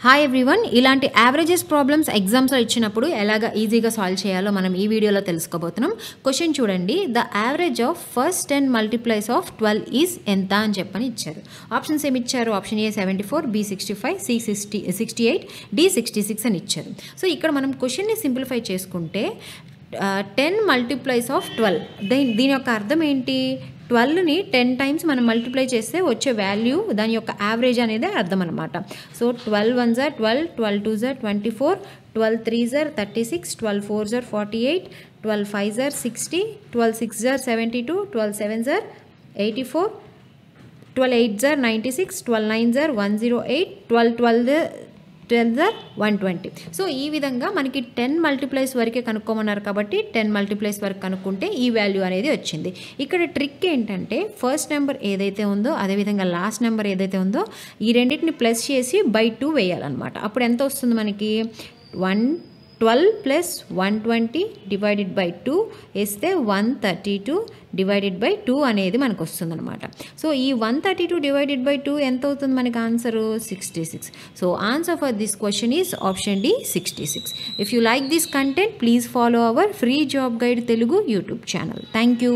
Hi everyone, ఇలాంటి averages problems ఎగ్జామ్స్లో ఇచ్చినప్పుడు ఎలాగ ఈజీగా సాల్వ్ చేయాలో మనం ఈ వీడియోలో తెలుసుకోబోతున్నాం. క్వశ్చన్ చూడండి, the average of first 10 multiples of 12 is ఎంత అని చెప్పని ఇచ్చారు. ఆప్షన్స్ ఏమి ఇచ్చారు? Option A 74, B 65, C 68, D 66 అని ఇచ్చారు. సో ఇక్కడ మనం క్వశ్చన్ని సింప్లిఫై చేసుకుంటే 10 మల్టిప్లైస్ ఆఫ్ 12, దీని యొక్క అర్థం ఏంటి? 12ని 10 టైమ్స్ మనం మల్టిప్లై చేస్తే వచ్చే వాల్యూ దాని యొక్క యావరేజ్ అనేది అర్థం అనమాట. So 12 1s are 12, 12 2s are 24, 12 3s are 36, 12 4s are 48, 12 5s are 60, 12 6s are 72, 12 7s are 84, 12 8s are 96, 12 9s are 108, 12 12s are 120. So ఈ విధంగా మనకి 10 మల్టిప్లైస్ వరకే కనుక్కోమన్నారు కాబట్టి 10 మల్టిప్లైస్ వరకు కనుక్కుంటే ఈ వాల్యూ అనేది వచ్చింది. ఇక్కడ ట్రిక్ ఏంటంటే ఫస్ట్ నెంబర్ ఏదైతే ఉందో అదేవిధంగా లాస్ట్ నెంబర్ ఏదైతే ఉందో ఈ రెండింటిని ప్లస్ చేసి బై 2 వేయాలన్నమాట. అప్పుడు ఎంత వస్తుంది మనకి? 112 ప్లస్ 120 డివైడెడ్ బై 2 వేస్తే 132 డివైడెడ్ బై 2 అనేది మనకు వస్తుంది అనమాట. సో ఈ 132 డివైడెడ్ బై 2 ఎంత అవుతుంది మనకి? Answer 66. So answer for this question is option D 66. If you like this content please follow our free job guide Telugu YouTube channel. Thank you.